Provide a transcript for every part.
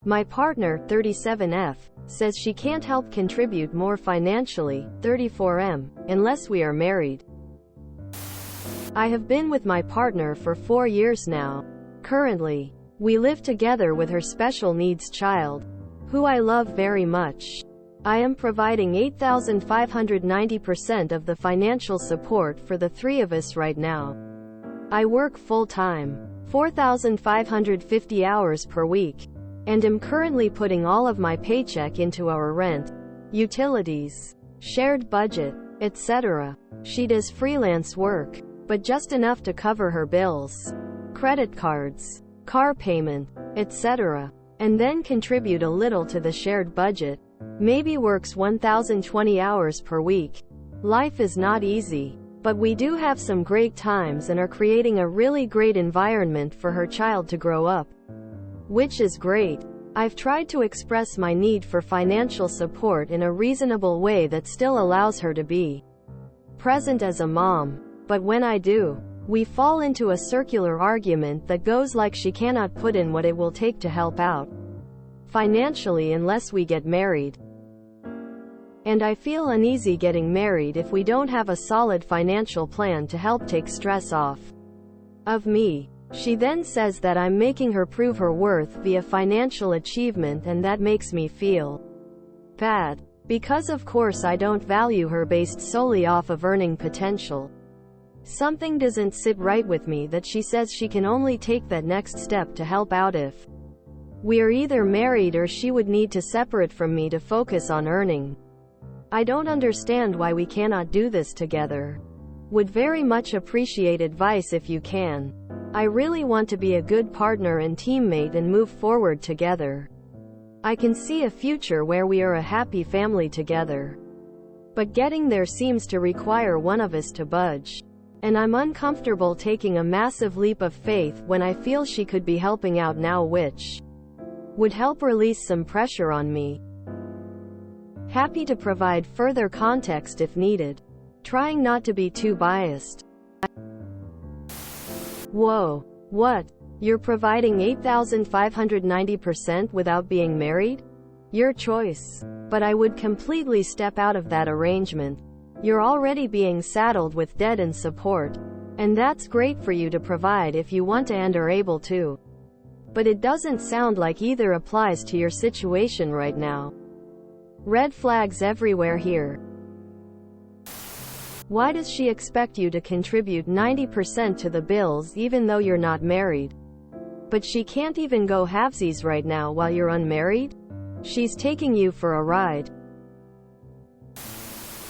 My partner, 37F, says she can't help contribute more financially, 34M, unless we are married. I have been with my partner for 4 years now. Currently, we live together with her special needs child, who I love very much. I am providing 8,590% of the financial support for the three of us right now. I work full-time, 4,550 hours per week, and am currently putting all of my paycheck into our rent, utilities, shared budget, etc. She does freelance work, but just enough to cover her bills, credit cards, car payment, etc., and then contribute a little to the shared budget. Maybe works 1,020 hours per week. Life is not easy, but we do have some great times and are creating a really great environment for her child to grow up, which is great. I've tried to express my need for financial support in a reasonable way that still allows her to be present as a mom, but when I do, we fall into a circular argument that goes like she cannot put in what it will take to help out financially unless we get married. And I feel uneasy getting married if we don't have a solid financial plan to help take stress off of me. She then says that I'm making her prove her worth via financial achievement, and that makes me feel bad, because of course I don't value her based solely off of earning potential. Something doesn't sit right with me that she says she can only take that next step to help out if we are either married or she would need to separate from me to focus on earning. I don't understand why we cannot do this together. Would very much appreciate advice if you can. I really want to be a good partner and teammate and move forward together. I can see a future where we are a happy family together. But getting there seems to require one of us to budge. And I'm uncomfortable taking a massive leap of faith when I feel she could be helping out now, which would help release some pressure on me. Happy to provide further context if needed. Trying not to be too biased. Whoa. What? You're providing 8,590% without being married? Your choice. But I would completely step out of that arrangement. You're already being saddled with debt and support. And that's great for you to provide if you want to and are able to. But it doesn't sound like either applies to your situation right now. Red flags everywhere here. Why does she expect you to contribute 90% to the bills even though you're not married? But she can't even go halvesies right now while you're unmarried? She's taking you for a ride.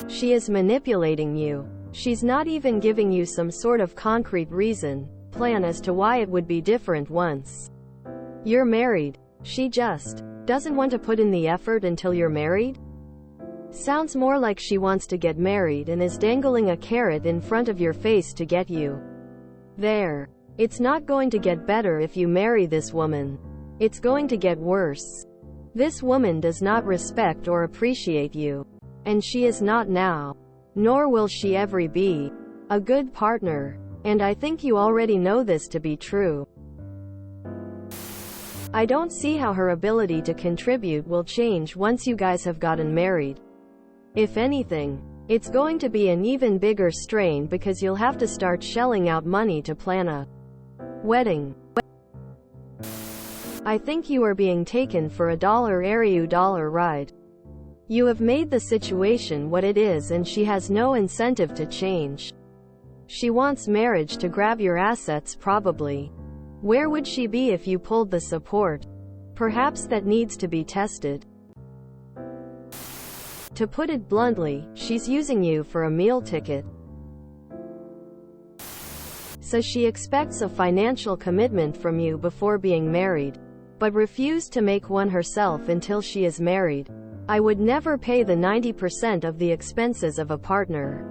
She is manipulating you. She's not even giving you some sort of concrete plan as to why it would be different once you're married. She just doesn't want to put in the effort until you're married? Sounds more like she wants to get married and is dangling a carrot in front of your face to get you there. It's not going to get better if you marry this woman. It's going to get worse. This woman does not respect or appreciate you. And she is not now, nor will she ever be, a good partner. And I think you already know this to be true. I don't see how her ability to contribute will change once you guys have gotten married. If anything, it's going to be an even bigger strain because you'll have to start shelling out money to plan a wedding. I think you are being taken for a $dollar ride. You have made the situation what it is and she has no incentive to change. She wants marriage to grab your assets probably. Where would she be if you pulled the support? Perhaps that needs to be tested. To put it bluntly, she's using you for a meal ticket. So she expects a financial commitment from you before being married, but refused to make one herself until she is married. I would never pay the 90% of the expenses of a partner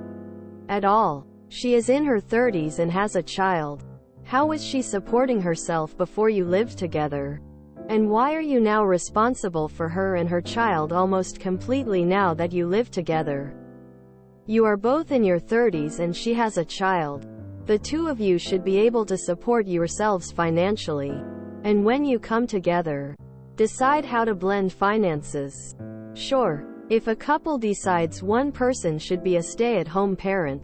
at all. She is in her 30s and has a child. How is she supporting herself before you lived together? And why are you now responsible for her and her child almost completely now that you live together? You are both in your 30s and she has a child. The two of you should be able to support yourselves financially. And when you come together, Decide how to blend finances. Sure, if a couple decides one person should be a stay-at-home parent,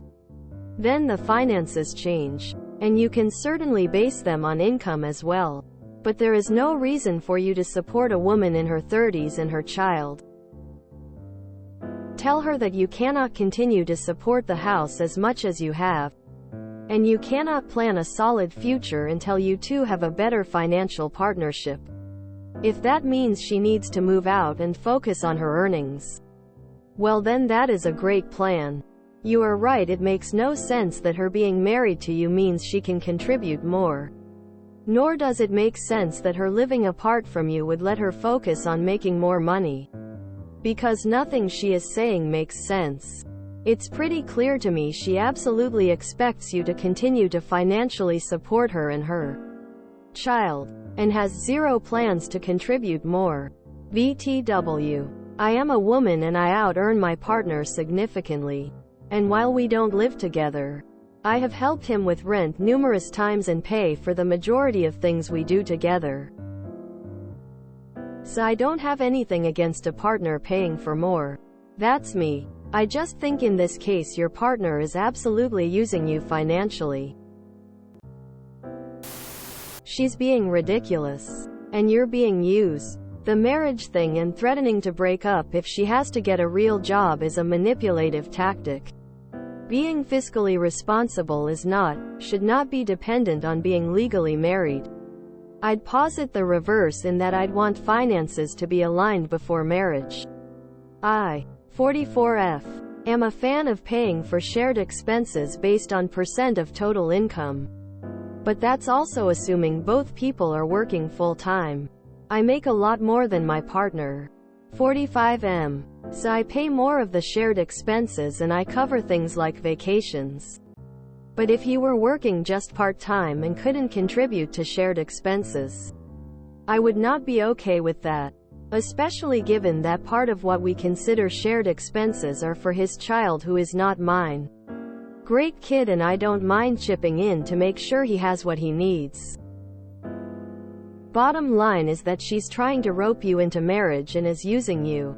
then the finances change. And you can certainly base them on income as well. But there is no reason for you to support a woman in her 30s and her child. Tell her that you cannot continue to support the house as much as you have. And you cannot plan a solid future until you two have a better financial partnership. If that means she needs to move out and focus on her earnings, well then that is a great plan. You are right, it makes no sense that her being married to you means she can contribute more. Nor does it make sense that her living apart from you would let her focus on making more money. Because nothing she is saying makes sense. It's pretty clear to me she absolutely expects you to continue to financially support her and her child, and has zero plans to contribute more. BTW. I am a woman and I out-earn my partner significantly. And while we don't live together, I have helped him with rent numerous times and pay for the majority of things we do together. So I don't have anything against a partner paying for more. That's me. I just think in this case your partner is absolutely using you financially. She's being ridiculous. And you're being used. The marriage thing and threatening to break up if she has to get a real job is a manipulative tactic. Being fiscally responsible should not be dependent on being legally married. I'd posit the reverse in that I'd want finances to be aligned before marriage. I, 44F, am a fan of paying for shared expenses based on % of total income. But that's also assuming both people are working full-time. I make a lot more than my partner. 45M. So I pay more of the shared expenses and I cover things like vacations. But if he were working just part-time and couldn't contribute to shared expenses, I would not be okay with that. Especially given that part of what we consider shared expenses are for his child who is not mine. Great kid, and I don't mind chipping in to make sure he has what he needs. Bottom line is that she's trying to rope you into marriage and is using you.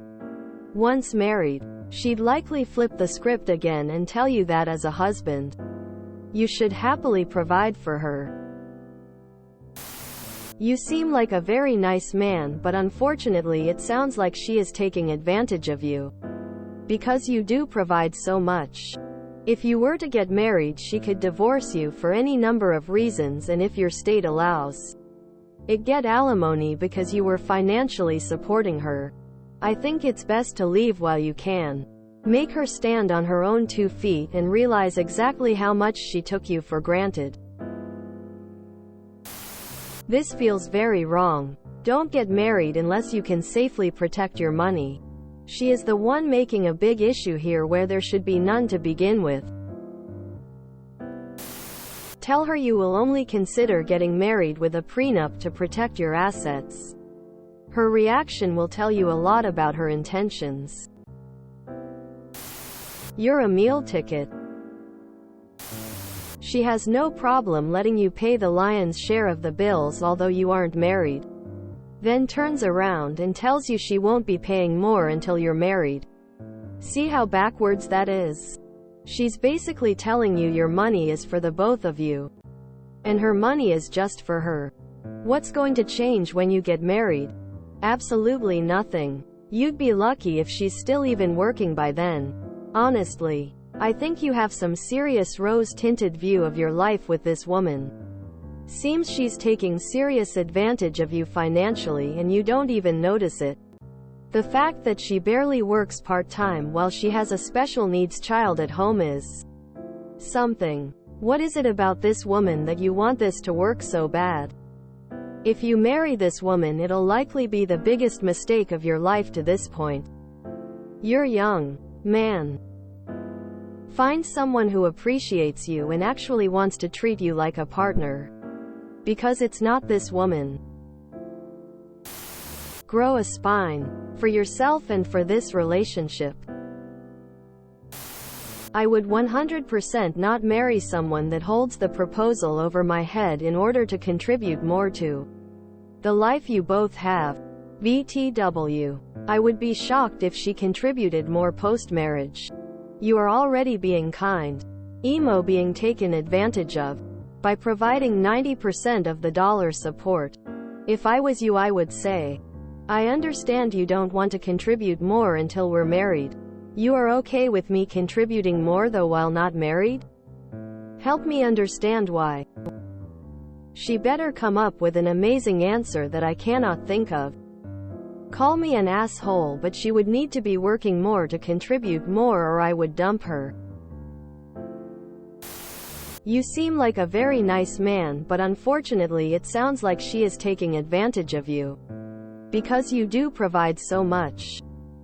Once married, she'd likely flip the script again and tell you that as a husband, you should happily provide for her. You seem like a very nice man, but unfortunately it sounds like she is taking advantage of you. Because you do provide so much. If you were to get married, she could divorce you for any number of reasons, and if your state allows it, get alimony because you were financially supporting her. I think it's best to leave while you can. Make her stand on her own 2 feet and realize exactly how much she took you for granted. This feels very wrong. Don't get married unless you can safely protect your money. She is the one making a big issue here where there should be none to begin with. Tell her you will only consider getting married with a prenup to protect your assets. Her reaction will tell you a lot about her intentions. You're a meal ticket. She has no problem letting you pay the lion's share of the bills although you aren't married. Then turns around and tells you she won't be paying more until you're married. See how backwards that is? She's basically telling you your money is for the both of you. And her money is just for her. What's going to change when you get married? Absolutely nothing. You'd be lucky if she's still even working by then. Honestly, I think you have some serious rose-tinted view of your life with this woman. Seems she's taking serious advantage of you financially and you don't even notice it. The fact that she barely works part-time while she has a special needs child at home is something. What is it about this woman that you want this to work so bad? If you marry this woman, it'll likely be the biggest mistake of your life to this point. You're young, man. Find someone who appreciates you and actually wants to treat you like a partner. Because it's not this woman. Grow a spine. For yourself and for this relationship. I would 100% not marry someone that holds the proposal over my head in order to contribute more to the life you both have. VTW. I would be shocked if she contributed more post-marriage. You are already being kind. Emo being taken advantage of by providing 90% of the dollar support. If I was you, I would say, I understand you don't want to contribute more until we're married. You are okay with me contributing more though while not married? Help me understand why. She better come up with an amazing answer that I cannot think of. Call me an asshole, but she would need to be working more to contribute more or I would dump her. You seem like a very nice man, but unfortunately it sounds like she is taking advantage of you. Because you do provide so much.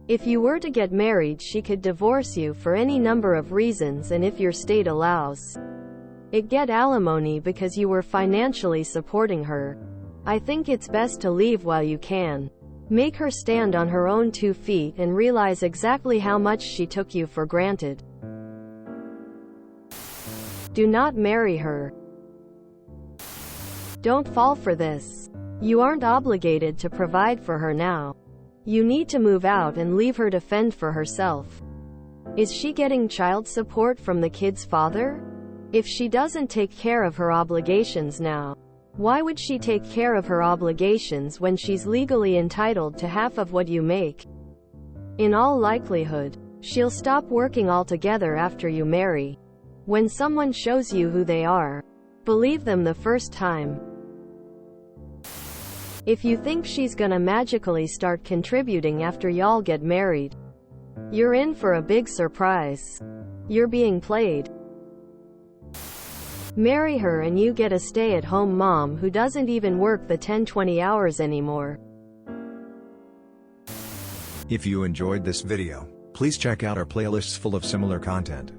If you were to get married, she could divorce you for any number of reasons, and if your state allows it, get alimony because you were financially supporting her. I think it's best to leave while you can. Make her stand on her own 2 feet and realize exactly how much she took you for granted. Do not marry her. Don't fall for this. You aren't obligated to provide for her now. You need to move out and leave her to fend for herself. Is she getting child support from the kid's father? If she doesn't take care of her obligations now, why would she take care of her obligations when she's legally entitled to half of what you make? In all likelihood, she'll stop working altogether after you marry. When someone shows you who they are, believe them the first time. If you think she's gonna magically start contributing after y'all get married, you're in for a big surprise. You're being played. Marry her and you get a stay-at-home mom who doesn't even work the 10-20 hours anymore. If you enjoyed this video, please check out our playlists full of similar content.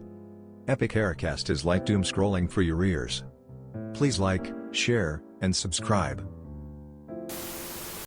Epic Haircast is like doom scrolling for your ears. Please like, share, and subscribe.